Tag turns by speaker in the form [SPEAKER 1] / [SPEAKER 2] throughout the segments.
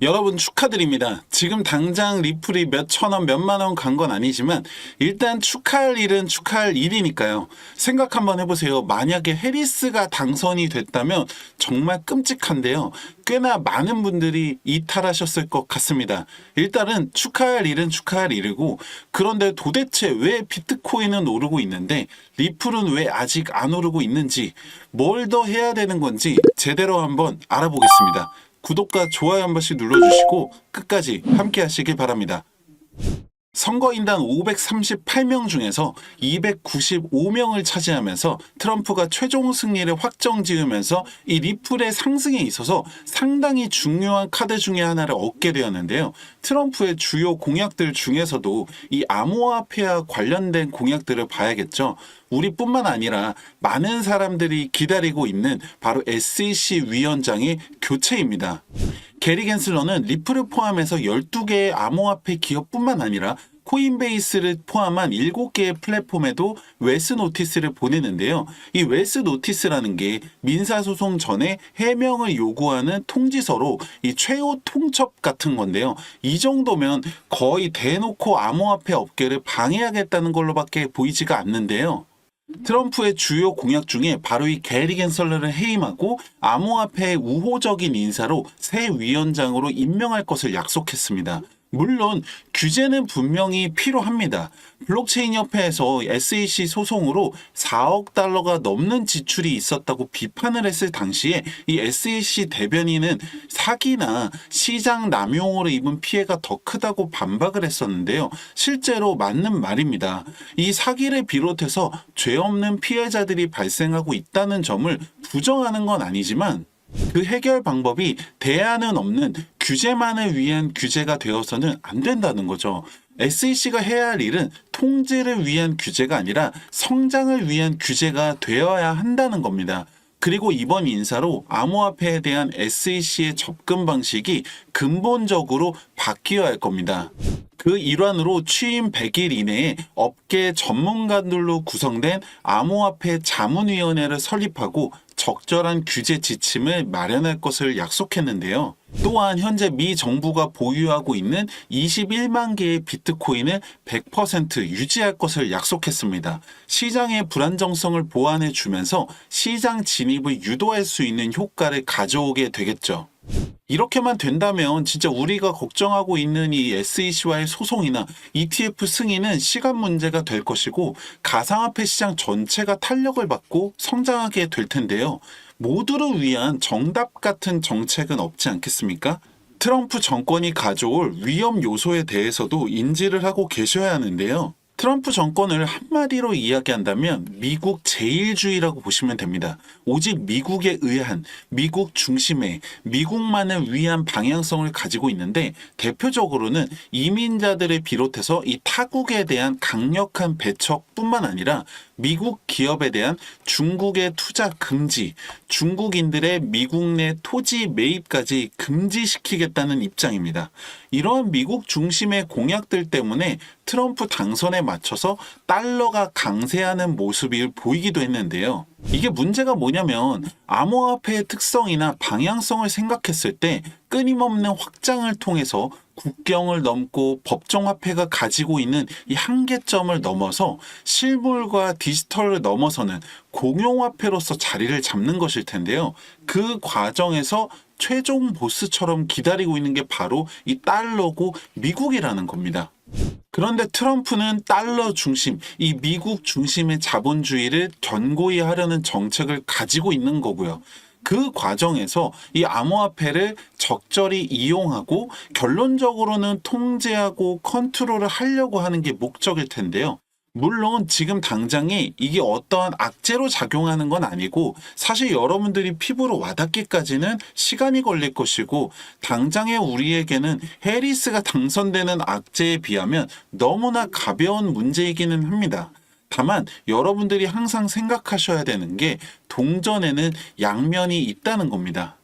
[SPEAKER 1] 여러분 축하드립니다. 지금 당장 리플이 몇천 원, 몇만 원 간 건 아니지만 일단 축하할 일은 축하할 일이니까요. 생각 한번 해보세요. 만약에 해리스가 당선이 됐다면 정말 끔찍한데요. 꽤나 많은 분들이 이탈하셨을 것 같습니다. 일단은 축하할 일은 축하할 일이고, 그런데 도대체 왜 비트코인은 오르고 있는데 리플은 왜 아직 안 오르고 있는지, 뭘 더 해야 되는 건지 제대로 한번 알아보겠습니다. 구독과 좋아요 한 번씩 눌러주시고 끝까지 함께 하시길 바랍니다. 선거인단 538명 중에서 295명을 차지하면서 트럼프가 최종 승리를 확정 지으면서 이 리플의 상승에 있어서 상당히 중요한 카드 중에 하나를 얻게 되었는데요. 트럼프의 주요 공약들 중에서도 이 암호화폐와 관련된 공약들을 봐야겠죠. 우리뿐만 아니라 많은 사람들이 기다리고 있는 바로 SEC 위원장의 교체입니다. 게리 겐슬러는 리플을 포함해서 12개의 암호화폐 기업뿐만 아니라 코인베이스를 포함한 7개의 플랫폼에도 웨스 노티스를 보내는데요. 이 웨스 노티스라는 게 민사소송 전에 해명을 요구하는 통지서로 이 최후 통첩 같은 건데요. 이 정도면 거의 대놓고 암호화폐 업계를 방해하겠다는 걸로밖에 보이지가 않는데요. 트럼프의 주요 공약 중에 바로 이 게리 겐슬러를 해임하고 암호화폐의 우호적인 인사로 새 위원장으로 임명할 것을 약속했습니다. 물론 규제는 분명히 필요합니다. 블록체인 협회에서 SEC 소송으로 4억 달러가 넘는 지출이 있었다고 비판을 했을 당시에 이 SEC 대변인은 사기나 시장 남용으로 입은 피해가 더 크다고 반박을 했었는데요. 실제로 맞는 말입니다. 이 사기를 비롯해서 죄 없는 피해자들이 발생하고 있다는 점을 부정하는 건 아니지만, 그 해결 방법이 대안은 없는 규제만을 위한 규제가 되어서는 안 된다는 거죠. SEC가 해야 할 일은 통제를 위한 규제가 아니라 성장을 위한 규제가 되어야 한다는 겁니다. 그리고 이번 인사로 암호화폐에 대한 SEC의 접근 방식이 근본적으로 바뀌어야 할 겁니다. 그 일환으로 취임 100일 이내에 업계 전문가들로 구성된 암호화폐 자문위원회를 설립하고 적절한 규제 지침을 마련할 것을 약속했는데요. 또한 현재 미 정부가 보유하고 있는 21만 개의 비트코인을 100% 유지할 것을 약속했습니다. 시장의 불안정성을 보완해 주면서 시장 진입을 유도할 수 있는 효과를 가져오게 되겠죠. 이렇게만 된다면 진짜 우리가 걱정하고 있는 이 SEC와의 소송이나 ETF 승인은 시간 문제가 될 것이고, 가상화폐 시장 전체가 탄력을 받고 성장하게 될 텐데요. 모두를 위한 정답 같은 정책은 없지 않겠습니까? 트럼프 정권이 가져올 위험 요소에 대해서도 인지를 하고 계셔야 하는데요. 트럼프 정권을 한마디로 이야기한다면 미국 제일주의라고 보시면 됩니다. 오직 미국에 의한, 미국 중심의, 미국만을 위한 방향성을 가지고 있는데, 대표적으로는 이민자들을 비롯해서 이 타국에 대한 강력한 배척뿐만 아니라 미국 기업에 대한 중국의 투자 금지, 중국인들의 미국 내 토지 매입까지 금지시키겠다는 입장입니다. 이러한 미국 중심의 공약들 때문에 트럼프 당선에 맞춰서 달러가 강세하는 모습이 보이기도 했는데요. 이게 문제가 뭐냐면, 암호화폐의 특성이나 방향성을 생각했을 때 끊임없는 확장을 통해서 국경을 넘고 법정화폐가 가지고 있는 이 한계점을 넘어서 실물과 디지털을 넘어서는 공용화폐로서 자리를 잡는 것일 텐데요. 그 과정에서 최종 보스처럼 기다리고 있는 게 바로 이 달러고 미국이라는 겁니다. 그런데 트럼프는 달러 중심, 이 미국 중심의 자본주의를 견고히 하려는 정책을 가지고 있는 거고요. 그 과정에서 이 암호화폐를 적절히 이용하고 결론적으로는 통제하고 컨트롤을 하려고 하는 게 목적일 텐데요. 물론 지금 당장에 이게 어떠한 악재로 작용하는 건 아니고, 사실 여러분들이 피부로 와닿기까지는 시간이 걸릴 것이고, 당장에 우리에게는 해리스가 당선되는 악재에 비하면 너무나 가벼운 문제이기는 합니다. 다만 여러분들이 항상 생각하셔야 되는 게, 동전에는 양면이 있다는 겁니다.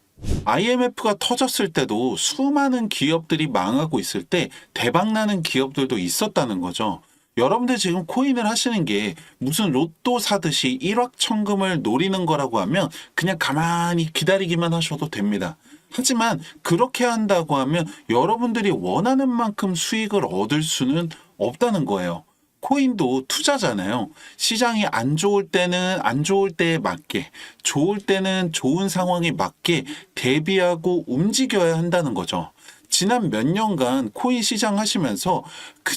[SPEAKER 1] IMF가 터졌을 때도 수많은 기업들이 망하고 있을 때 대박나는 기업들도 있었다는 거죠. 여러분들 지금 코인을 하시는 게 무슨 로또 사듯이 일확천금을 노리는 거라고 하면 그냥 가만히 기다리기만 하셔도 됩니다. 하지만 그렇게 한다고 하면 여러분들이 원하는 만큼 수익을 얻을 수는 없다는 거예요. 코인도 투자잖아요. 시장이 안 좋을 때는 안 좋을 때에 맞게, 좋을 때는 좋은 상황에 맞게 대비하고 움직여야 한다는 거죠. 지난 몇 년간 코인 시장 하시면서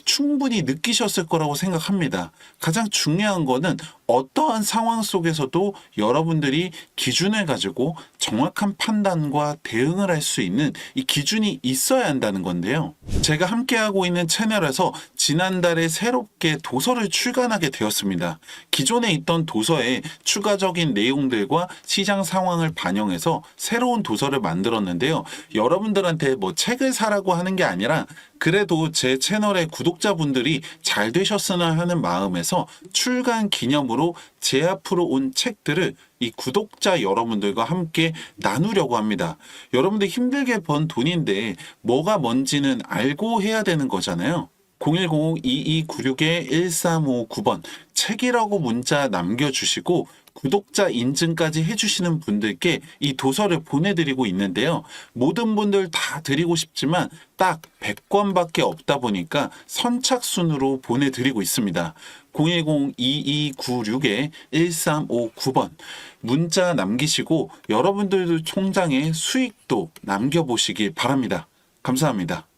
[SPEAKER 1] 충분히 느끼셨을 거라고 생각합니다. 가장 중요한 거는 어떠한 상황 속에서도 여러분들이 기준을 가지고 정확한 판단과 대응을 할 수 있는 이 기준이 있어야 한다는 건데요. 제가 함께하고 있는 채널에서 지난달에 새롭게 도서를 출간하게 되었습니다. 기존에 있던 도서에 추가적인 내용들과 시장 상황을 반영해서 새로운 도서를 만들었는데요. 여러분들한테 뭐 책을 사라고 하는 게 아니라 그래도 제 채널의 구독자분들이 잘 되셨으나 하는 마음에서 출간 기념으로 제 앞으로 온 책들을 이 구독자 여러분들과 함께 나누려고 합니다. 여러분들 힘들게 번 돈인데 뭐가 뭔지는 알고 해야 되는 거잖아요. 010-2296-1359번 책이라고 문자 남겨주시고 구독자 인증까지 해주시는 분들께 이 도서를 보내드리고 있는데요. 모든 분들 다 드리고 싶지만 딱 100권밖에 없다 보니까 선착순으로 보내드리고 있습니다. 010-2296-1359번 문자 남기시고 여러분들도 통장에 수익도 남겨보시길 바랍니다. 감사합니다.